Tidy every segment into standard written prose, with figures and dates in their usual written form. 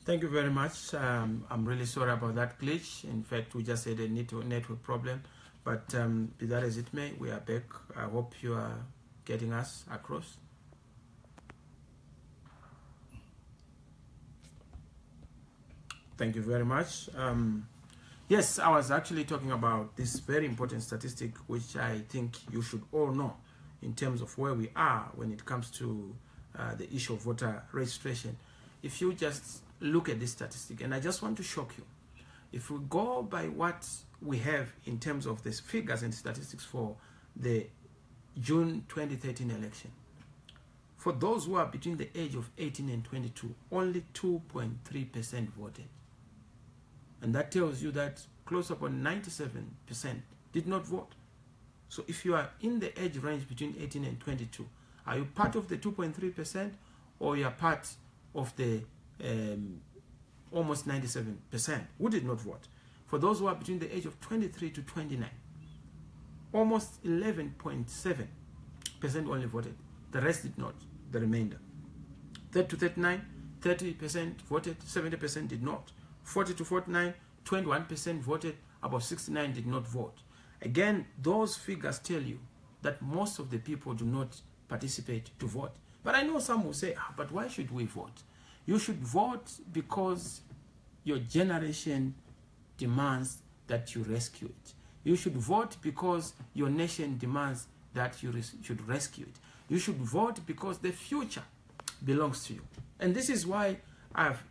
Thank you very much. I'm really sorry about that glitch. In fact, we just had a network problem. But be that as it may, we are back. I hope you are getting us across. Thank you very much. Yes, I was actually talking about this very important statistic, which I think you should all know in terms of where we are when it comes to the issue of voter registration. If you just look at this statistic, and I just want to shock you, if we go by what we have in terms of these figures and statistics for the June 2013 election, for those who are between the age of 18 and 22, only 2.3% voted. And that tells you that close upon 97% did not vote. So if you are in the age range between 18 and 22, are you part of the 2.3% or you are part of the almost 97% who did not vote? For those who are between the age of 23 to 29, almost 11.7% only voted. The rest did not, the remainder. 30 to 39, 30% voted, 70% did not. 40 to 49, 21% voted, about 69 did not vote. Again, those figures tell you that most of the people do not participate to vote. But I know some will say, but why should we vote? You should vote because your generation demands that you rescue it. You should vote because your nation demands that you should rescue it. You should vote because the future belongs to you. And this is why I've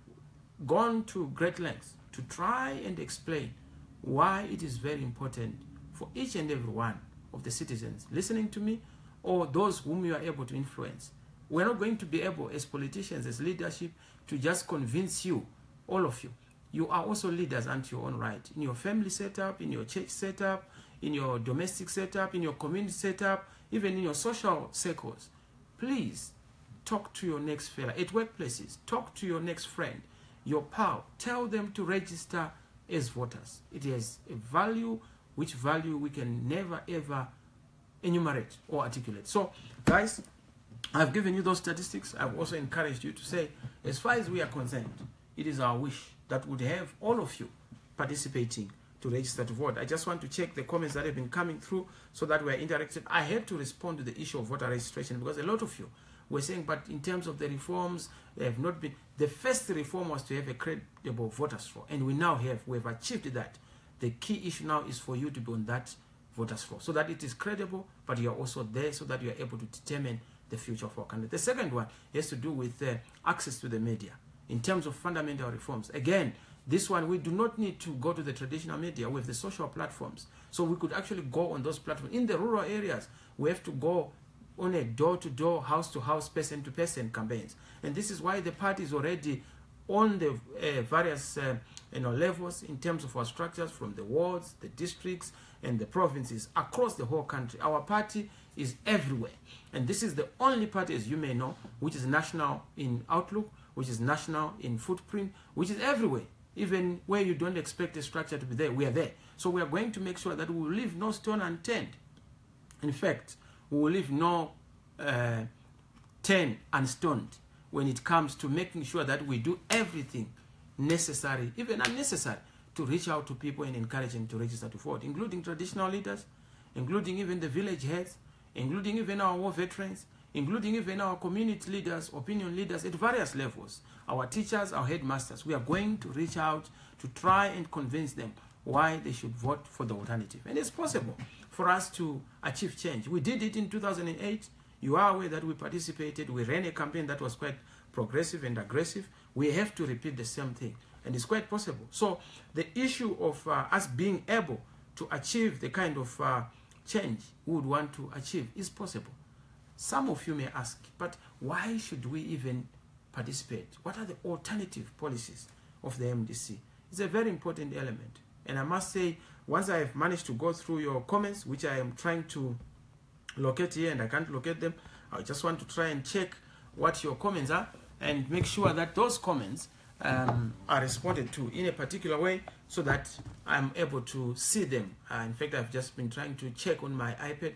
gone to great lengths to try and explain why it is very important for each and every one of the citizens listening to me or those whom you are able to influence. We're not going to be able as politicians, as leadership, to just convince you, all of you. You are also leaders unto your own right. In your family setup, in your church setup, in your domestic setup, in your community setup, even in your social circles. Please talk to your next fella. At workplaces, talk to your next friend, your pal. Tell them to register as voters. It has a value, which value we can never ever enumerate or articulate. So, guys, I've given you those statistics. I've also encouraged you to say, as far as we are concerned, it is our wish that would have all of you participating to register to vote. I just want to check the comments that have been coming through so that we're interactive. I had to respond to the issue of voter registration because a lot of you were saying, but in terms of the reforms, they have not been. The first reform was to have a credible voters roll, and we have achieved that. The key issue now is for you to be on that voters roll so that it is credible, but you are also there so that you are able to determine the future of our country. The second one has to do with access to the media in terms of fundamental reforms. Again, this one, we do not need to go to the traditional media with the social platforms. So we could actually go on those platforms. In the rural areas, we have to go on a door-to-door, house-to-house, person-to-person campaigns. And this is why the party is already on the various levels in terms of our structures, from the wards, the districts, and the provinces across the whole country. Our party is everywhere. And this is the only party, as you may know, which is national in outlook, which is national in footprint, which is everywhere. Even where you don't expect a structure to be there, we are there. So we are going to make sure that we will leave no stone unturned. In fact, we will leave no turn unstoned when it comes to making sure that we do everything necessary, even unnecessary, to reach out to people and encourage them to register to vote, including traditional leaders, including even the village heads, including even our war veterans, including even our community leaders, opinion leaders at various levels, our teachers, our headmasters. We are going to reach out to try and convince them why they should vote for the alternative. And it's possible for us to achieve change. We did it in 2008. You are aware that we participated. We ran a campaign that was quite progressive and aggressive. We have to repeat the same thing. And it's quite possible. So the issue of us being able to achieve the kind of change we would want to achieve is possible. Some of you may ask, but why should we even participate? What are the alternative policies of the MDC? It's a very important element. And I must say, once I have managed to go through your comments, which I am trying to locate here and I can't locate them, I just want to try and check what your comments are and make sure that those comments are responded to in a particular way so that I'm able to see them. In fact, I've just been trying to check on my iPad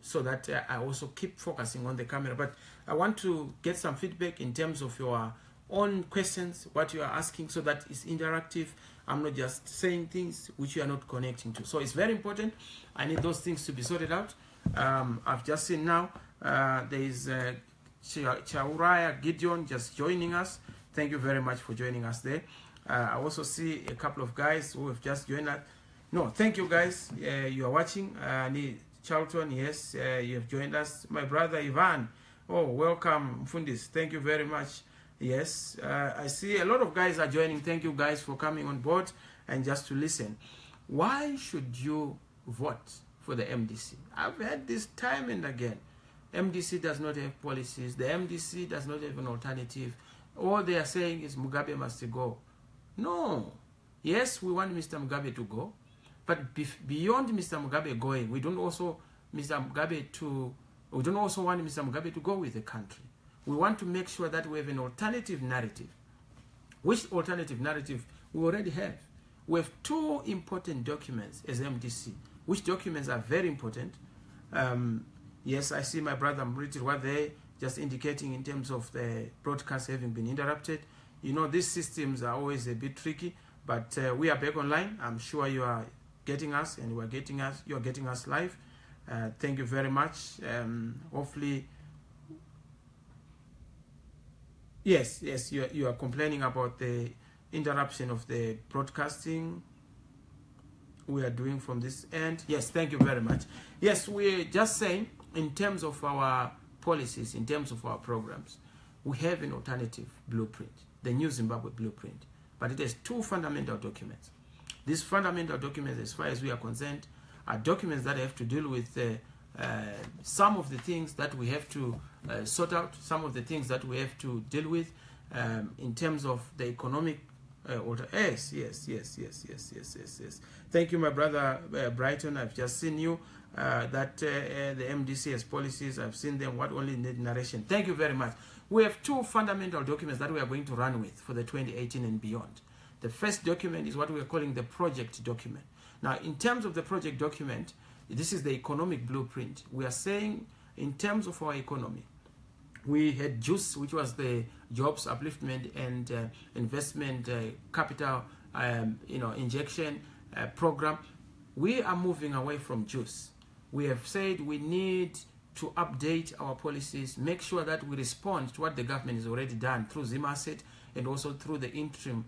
so that I also keep focusing on the camera. But I want to get some feedback in terms of your own questions, what you are asking, so that it's interactive. I'm not just saying things which you are not connecting to. So it's very important. I need those things to be sorted out. I've just seen now there is Chauraya Gideon just joining us. Thank you very much for joining us there. I also see a couple of guys who have just joined us. No, thank you guys. You are watching. Charlton, yes, you have joined us. My brother Ivan. Oh, welcome, Fundis. Thank you very much. Yes, I see a lot of guys are joining. Thank you guys for coming on board and just to listen. Why should you vote for the MDC? I've heard this time and again. MDC does not have policies. The MDC does not have an alternative. All they are saying is Mugabe must go. No. Yes, we want Mr. Mugabe to go. But beyond Mr. Mugabe going, we don't also want Mr. Mugabe to go with the country. We want to make sure that we have an alternative narrative. Which alternative narrative we already have? We have two important documents as MDC, which documents are very important. Yes, I see my brother Mriti what they just indicating in terms of the broadcast having been interrupted. You know, these systems are always a bit tricky, but we are back online. I'm sure you are getting us, and we're getting us. You're getting us live. Thank you very much. Hopefully, yes, you are complaining about the interruption of the broadcasting we are doing from this end. Yes, thank you very much. Yes, we're just saying in terms of our policies, in terms of our programs, we have an alternative blueprint, the New Zimbabwe Blueprint, but it has two fundamental documents. These fundamental documents, as far as we are concerned, are documents that have to deal with some of the things that we have to sort out, some of the things that we have to deal with in terms of the economic order. Yes. Thank you, my brother Brighton. I've just seen you. That the MDC has policies. I've seen them. What only need narration. Thank you very much. We have two fundamental documents that we are going to run with for the 2018 and beyond. The first document is what we are calling the project document. Now, in terms of the project document, this is the economic blueprint. We are saying in terms of our economy, we had JUICE, which was the Jobs Upliftment and Investment Capital Injection Program. We are moving away from JUICE. We have said we need to update our policies, make sure that we respond to what the government has already done through ZimAsset and also through the interim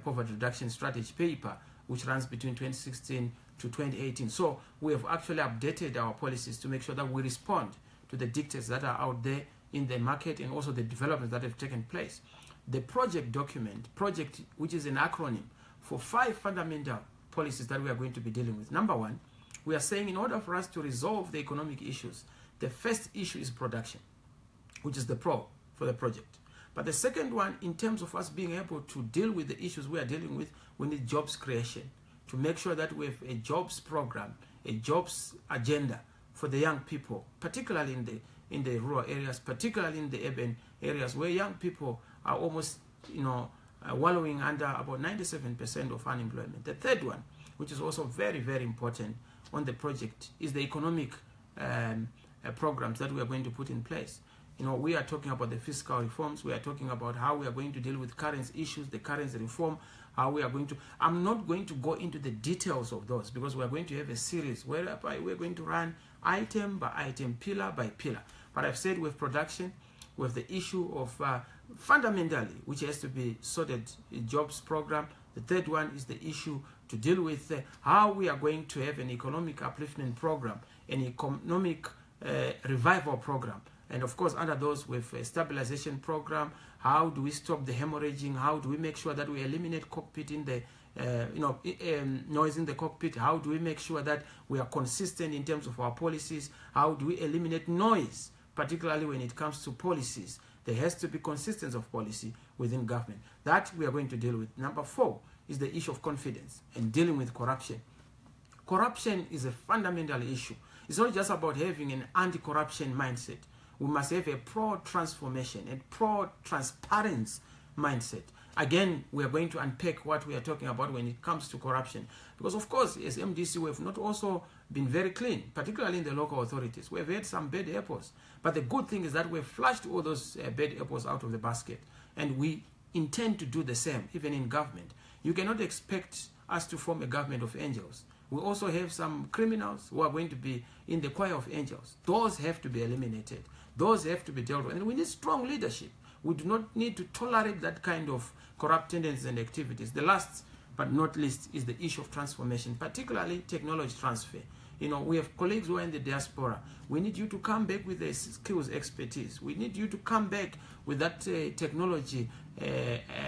poverty reduction strategy paper, which runs between 2016 to 2018. So we have actually updated our policies to make sure that we respond to the dictates that are out there in the market and also the developments that have taken place. The project document, project, which is an acronym for 5 fundamental policies that we are going to be dealing with. Number one, we are saying in order for us to resolve the economic issues, the first issue is production, which is the pro for the project. But the second one, in terms of us being able to deal with the issues we are dealing with, we need jobs creation to make sure that we have a jobs program, a jobs agenda for the young people, particularly in the rural areas, particularly in the urban areas where young people are almost, wallowing under about 97% of unemployment. The third one, which is also very, very important on the project, is the economic programs that we are going to put in place. We are talking about the fiscal reforms. We are talking about how we are going to deal with currency issues, the currency reform, how we are going to... I'm not going to go into the details of those because we are going to have a series whereby we're going to run item by item, pillar by pillar. But I've said with production, with the issue of fundamentally, which has to be sorted, a jobs program. The third one is the issue to deal with how we are going to have an economic upliftment program, an economic revival program. And of course, under those, with a stabilization program, how do we stop the hemorrhaging? How do we make sure that we eliminate cockpit in the noise in the cockpit? How do we make sure that we are consistent in terms of our policies? How do we eliminate noise, particularly when it comes to policies? There has to be consistency of policy within government. That we are going to deal with. Number 4 is the issue of confidence and dealing with corruption. Corruption is a fundamental issue. It's not just about having an anti-corruption mindset. We must have a pro-transformation and pro-transparency mindset. Again, we are going to unpack what we are talking about when it comes to corruption. Because, of course, as MDC, we have not also been very clean, particularly in the local authorities. We have had some bad apples. But the good thing is that we have flushed all those bad apples out of the basket. And we intend to do the same, even in government. You cannot expect us to form a government of angels. We also have some criminals who are going to be in the choir of angels. Those have to be eliminated. Those have to be dealt with. And we need strong leadership. We do not need to tolerate that kind of corrupt tendencies and activities. The last but not least is the issue of transformation, particularly technology transfer. You know, we have colleagues who are in the diaspora. We need you to come back with the skills, expertise. We need you to come back with that technology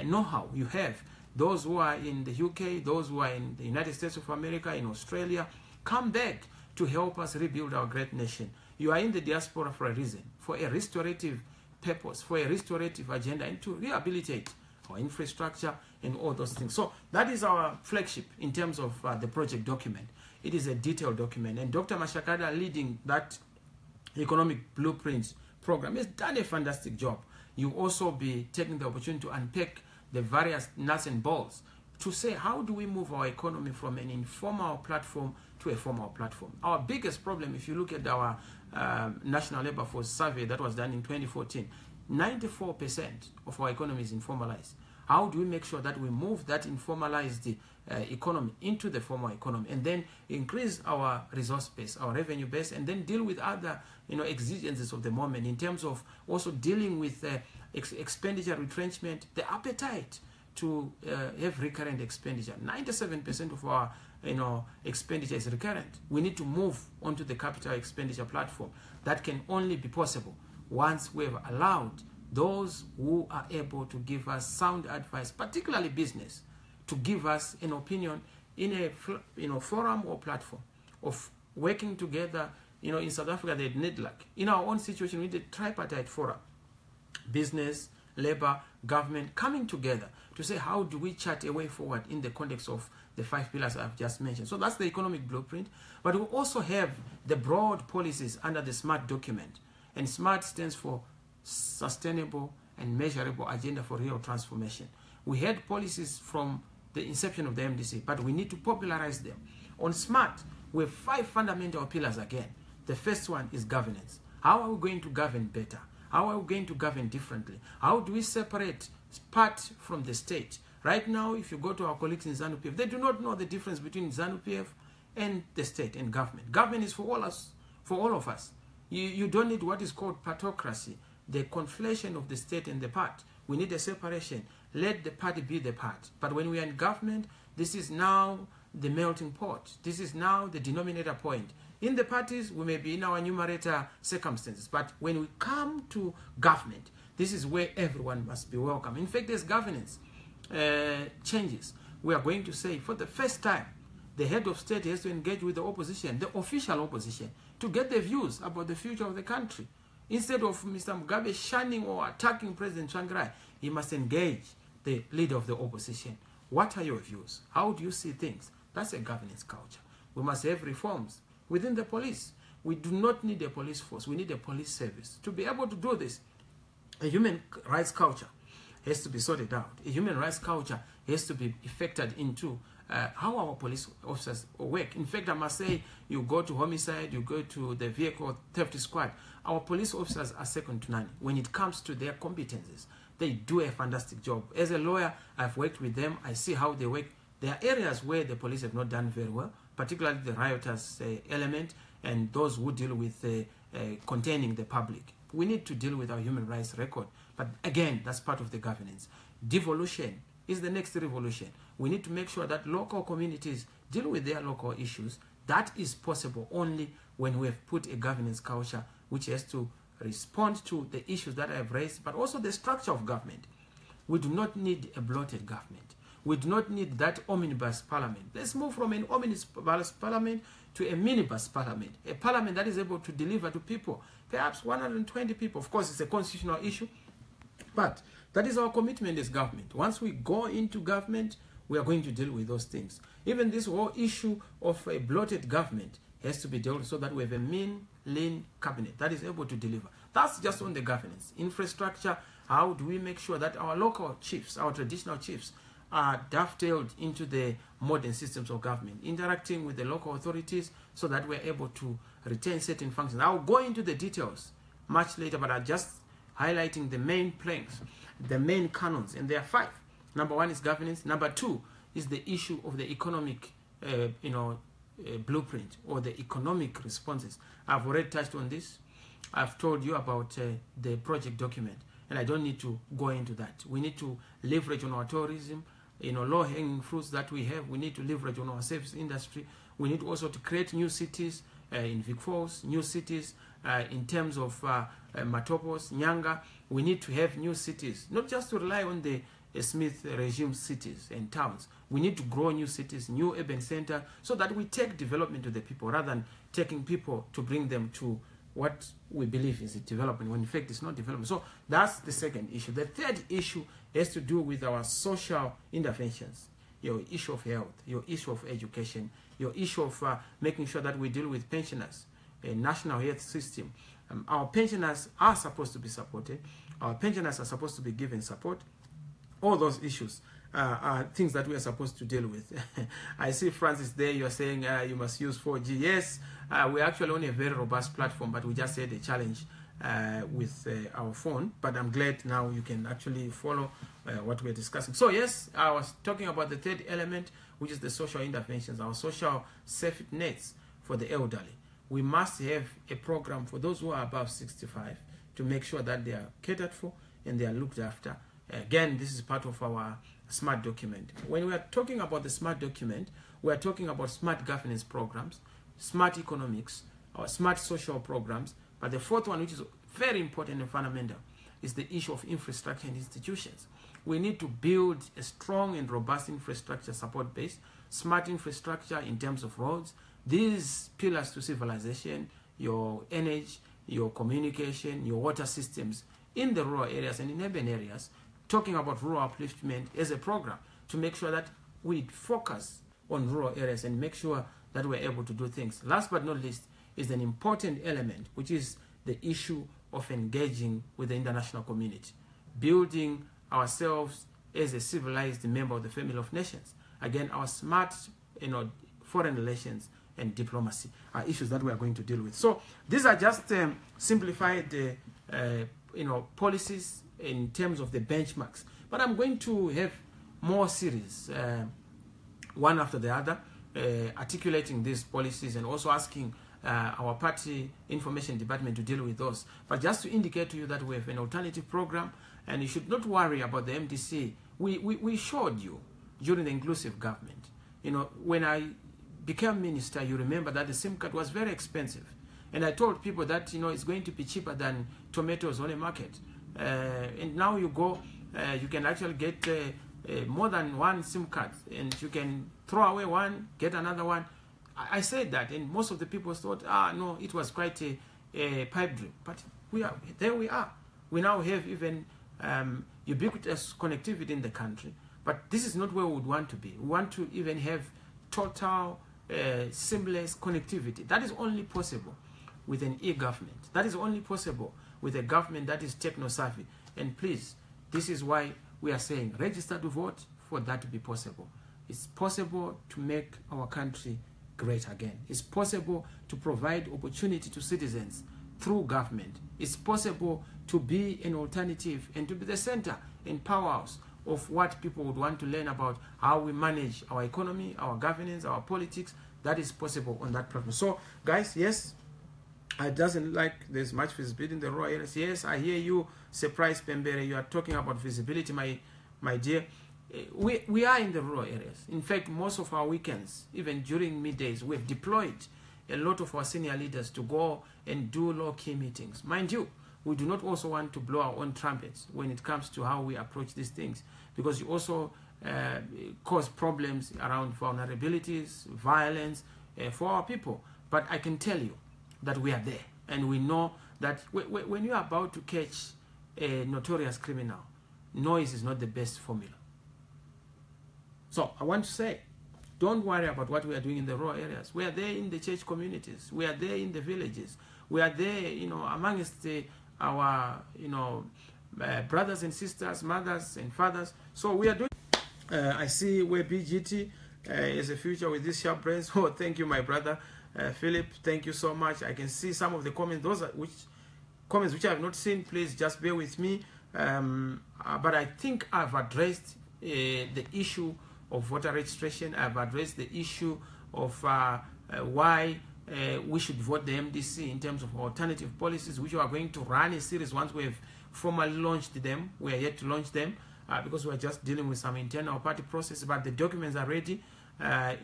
know-how you have. Those who are in the UK, those who are in the United States of America, in Australia, come back to help us rebuild our great nation. You are in the diaspora for a reason, for a restorative purpose, for a restorative agenda, and to rehabilitate our infrastructure and all those things. So that is our flagship in terms of the project document. It is a detailed document, and Dr. Mashakada, leading that economic blueprints program, has done a fantastic job. You also be taking the opportunity to unpack the various nuts and bolts to say, how do we move our economy from an informal platform to a formal platform? Our biggest problem, if you look at our National Labor Force survey that was done in 2014, 94% of our economy is informalized. How do we make sure that we move that informalized economy into the formal economy, and then increase our resource base, our revenue base, and then deal with other, you know, exigencies of the moment in terms of also dealing with expenditure retrenchment, the appetite to have recurrent expenditure. 97% of our, you know, expenditure is recurrent. We need to move onto the capital expenditure platform. That can only be possible once we have allowed those who are able to give us sound advice, particularly business, to give us an opinion in a, you know, forum or platform of working together. You know, in South Africa, they need, like, in our own situation, we need a tripartite forum: business, labor, government, coming together to say, how do we chart a way forward in the context of the 5 pillars I've just mentioned. So that's the economic blueprint. But we also have the broad policies under the SMART document. And SMART stands for Sustainable and Measurable Agenda for Real Transformation. We had policies from the inception of the MDC, but we need to popularize them. On SMART, we have 5 fundamental pillars again. The first one is governance. How are we going to govern better? How are we going to govern differently? How do we separate part from the state? Right now, if you go to our colleagues in ZANU-PF, they do not know the difference between ZANU-PF and the state and government. Government is for all of us. You don't need what is called partocracy, the conflation of the state and the part. We need a separation. Let the party be the part. But when we are in government, this is now the melting pot. This is now the denominator point. In the parties, we may be in our numerator circumstances. But when we come to government, this is where everyone must be welcome. In fact, there's governance changes. We are going to say, for the first time, the head of state has to engage with the opposition, the official opposition, to get their views about the future of the country. Instead of Mr. Mugabe shunning or attacking President Tsvangirai, he must engage the leader of the opposition. What are your views? How do you see things? That's a governance culture. We must have reforms within the police. We do not need a police force. We need a police service. To be able to do this, a human rights culture has to be sorted out. A human rights culture has to be effected into how our police officers work. In fact, I must say, you go to homicide, you go to the vehicle theft squad, our police officers are second to none when it comes to their competencies. They do a fantastic job. As a lawyer, I've worked with them. I see how they work. There are areas where the police have not done very well, particularly the rioters element and those who deal with containing the public. We need to deal with our human rights record. But again, that's part of the governance. Devolution is the next revolution. We need to make sure that local communities deal with their local issues. That is possible only when we have put a governance culture which has to respond to the issues that I have raised, but also the structure of government. We do not need a bloated government. We do not need that omnibus parliament. Let's move from an omnibus parliament to a minibus parliament, a parliament that is able to deliver to people, perhaps 120 people. Of course, it's a constitutional issue, but that is our commitment as government. Once we go into government, we are going to deal with those things. Even this whole issue of a bloated government has to be dealt with so that we have a mean, lean cabinet that is able to deliver. That's just on the governance. Infrastructure, how do we make sure that our local chiefs, our traditional chiefs, are dovetailed into the modern systems of government, interacting with the local authorities so that we're able to retain certain functions. I'll go into the details much later, but I just highlighting the main planks, the main canons, and there are 5. Number 1 is governance. Number 2 is the issue of the economic, blueprint or the economic responses. I've already touched on this. I've told you about the project document, and I don't need to go into that. We need to leverage on our tourism, low-hanging fruits that we have. We need to leverage on our service industry. We need also to create new cities in Vic Falls, new cities in terms of Matopos, Nyanga. We need to have new cities, not just to rely on the Smith regime cities and towns. We need to grow new cities, new urban center, so that we take development to the people rather than taking people to bring them to what we believe is a development, when in fact it's not development. So that's the second issue. The third issue has to do with our social interventions, your issue of health, your issue of education, your issue of making sure that we deal with pensioners, a national health system. Our pensioners are supposed to be supported. Our pensioners are supposed to be given support. All those issues are things that we are supposed to deal with. I see Francis there, you're saying you must use 4G. Yes, we're actually on a very robust platform, but we just had a challenge with our phone. But I'm glad now you can actually follow what we're discussing. So yes, I was talking about the third element, which is the social interventions, our social safety nets for the elderly. We must have a program for those who are above 65 to make sure that they are catered for and they are looked after. Again, this is part of our smart document. When we are talking about the smart document, we are talking about smart governance programs, smart economics, or smart social programs. But the fourth one, which is very important and fundamental, is the issue of infrastructure and institutions. We need to build a strong and robust infrastructure support base, smart infrastructure in terms of roads. These pillars to civilization, your energy, your communication, your water systems in the rural areas and in urban areas, talking about rural upliftment as a program to make sure that we focus on rural areas and make sure that we're able to do things. Last but not least is an important element, which is the issue of engaging with the international community, building ourselves as a civilized member of the family of nations. Again, our smart, foreign relations and diplomacy are issues that we are going to deal with. So these are just simplified, policies in terms of the benchmarks. But I'm going to have more series, one after the other, articulating these policies and also asking our party information department to deal with those. But just to indicate to you that we have an alternative program, and you should not worry about the MDC. We showed you during the inclusive government. When I became minister, you remember that the SIM card was very expensive. And I told people that, it's going to be cheaper than tomatoes on a market. And now you go, you can actually get more than one SIM card, and you can throw away one, get another one. I said that, and most of the people thought, no, it was quite a pipe dream. But there we are. We now have even ubiquitous connectivity in the country. But this is not where we would want to be. We want to even have total, seamless connectivity. That is only possible with an e-government. That is only possible with a government that is techno-savvy. And please, this is why we are saying register to vote for that to be possible. It's possible to make our country great again. It's possible to provide opportunity to citizens through government. It's possible to be an alternative and to be the center and powerhouse of what people would want to learn about how we manage our economy, our governance, our politics. That is possible on that platform. So, guys, yes, I doesn't like there's much visibility in the rural areas. Yes, I hear you, Surprise Pembere. You are talking about visibility, my dear. We are in the rural areas. In fact, most of our weekends, even during middays, we've deployed a lot of our senior leaders to go and do low-key meetings. Mind you, we do not also want to blow our own trumpets when it comes to how we approach these things, because you also cause problems around vulnerabilities, violence for our people. But I can tell you that we are there, and we know that when you are about to catch a notorious criminal, noise is not the best formula. So I want to say, don't worry about what we are doing in the rural areas. We are there in the church communities. We are there in the villages. We are there, amongst our, brothers and sisters, mothers and fathers. So we are doing. I see where BGT is a future with this sharp brains. Oh, thank you, my brother. Philip, thank you so much. I can see some of the comments, those are which comments which I have not seen, please just bear with me. But I think I've addressed the issue of voter registration. I've addressed the issue of why we should vote the MDC in terms of alternative policies, which we are going to run a series once we have formally launched them. We are yet to launch them because we're just dealing with some internal party process, but the documents are ready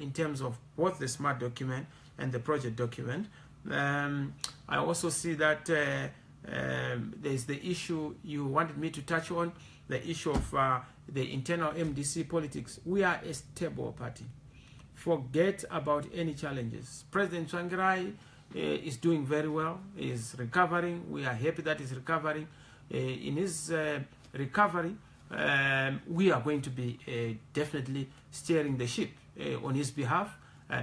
in terms of both the SMART document and the project document. I also see that there's the issue you wanted me to touch on, the issue of the internal MDC politics. We are a stable party. Forget about any challenges. President Tsvangirai is doing very well. He is recovering. We are happy that he's recovering. In his recovery, we are going to be definitely steering the ship on his behalf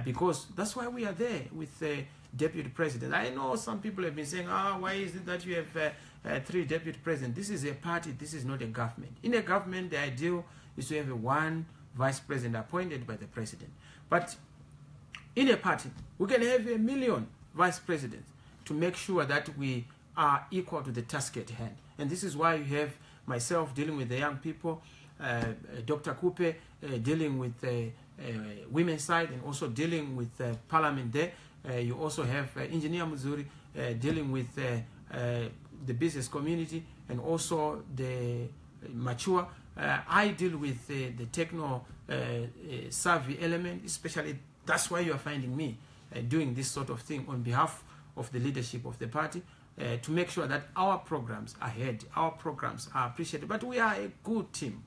because that's why we are there with the deputy president. I know some people have been saying, why is it that you have 3 deputy presidents? This is a party. This is not a government. In a government, the ideal is to have one vice president appointed by the president. But in a party, we can have 1 million vice presidents to make sure that we are equal to the task at hand. And this is why you have myself dealing with the young people, Dr. Kupe dealing with the women's side and also dealing with parliament there. You also have Engineer Muzuri dealing with the business community and also the mature. I deal with the techno savvy element, especially that's why you are finding me doing this sort of thing on behalf of the leadership of the party to make sure that our programs are heard, our programs are appreciated. But we are a good team.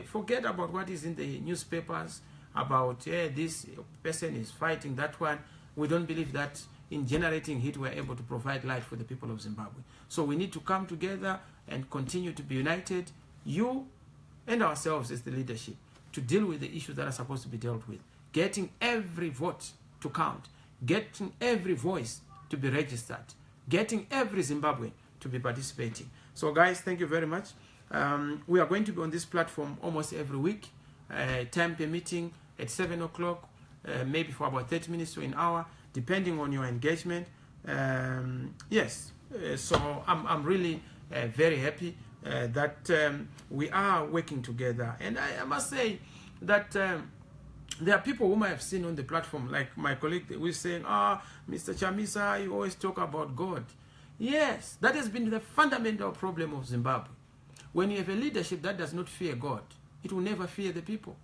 Forget about what is in the newspapers about this person is fighting that one. We don't believe that in generating heat we're able to provide light for the people of Zimbabwe. So we need to come together and continue to be united, you and ourselves as the leadership, to deal with the issues that are supposed to be dealt with. Getting every vote to count, getting every voice to be registered, getting every Zimbabwean to be participating. So guys, thank you very much. We are going to be on this platform almost every week, time permitting, at 7 o'clock, maybe for about 30 minutes to an hour, depending on your engagement. Yes, so I'm really very happy that we are working together. And I must say that there are people whom I have seen on the platform, like my colleague who is saying, Mr. Chamisa, you always talk about God. Yes, that has been the fundamental problem of Zimbabwe. When you have a leadership that does not fear God, it will never fear the people.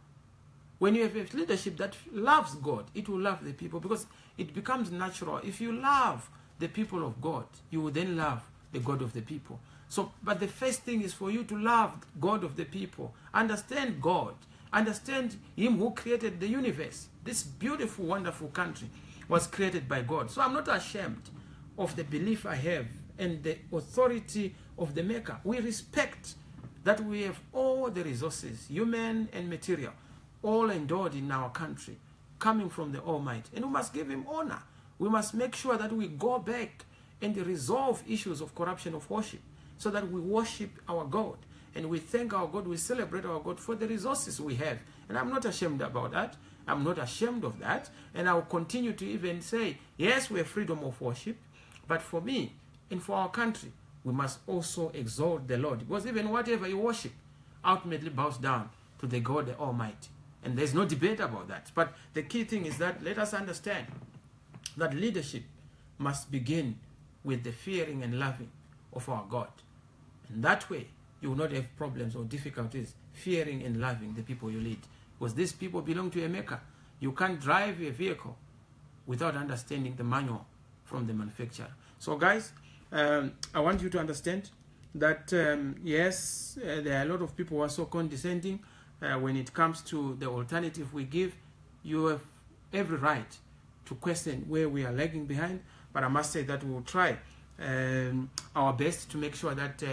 When you have a leadership that loves God, it will love the people because it becomes natural. If you love the people of God, you will then love the God of the people. So, but the first thing is for you to love God of the people. Understand God. Understand Him who created the universe. This beautiful, wonderful country was created by God. So I'm not ashamed of the belief I have and the authority of the Maker. We respect that we have all the resources, human and material, all endowed in our country, coming from the Almighty. And we must give Him honor. We must make sure that we go back and resolve issues of corruption of worship so that we worship our God. And we thank our God, we celebrate our God for the resources we have. And I'm not ashamed about that. I'm not ashamed of that. And I will continue to even say, yes, we have freedom of worship. But for me and for our country, we must also exalt the Lord. Because even whatever you worship ultimately bows down to the God, the Almighty. And there's no debate about that. But the key thing is that let us understand that leadership must begin with the fearing and loving of our God. And that way, you will not have problems or difficulties fearing and loving the people you lead. Because these people belong to a Maker. You can't drive a vehicle without understanding the manual from the manufacturer. So guys, I want you to understand that yes, there are a lot of people who are so condescending when it comes to the alternative we give. You have every right to question where we are lagging behind, but I must say that we will try our best to make sure that